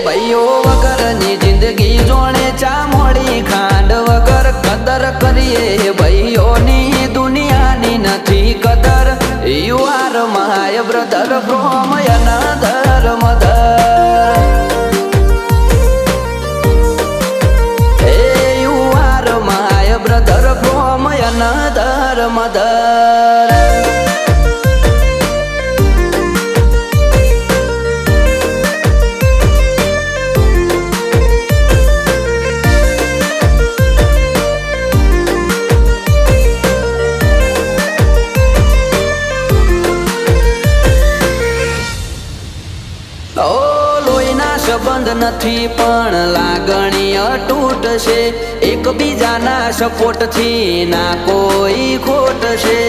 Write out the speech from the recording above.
ભાઈઓ વગરની જિંદગી જોણે ચા મોડી ખાંડ વગર કદર કરીએ ભાઈઓની દુનિયાની નથી કદર. You are my brother from another mother. You are my brother from another mother. સંબંધ નથી પણ લાગણી અતૂટ છે. એકબીજાના સપોર્ટ થી ના કોઈ ખોટ છે.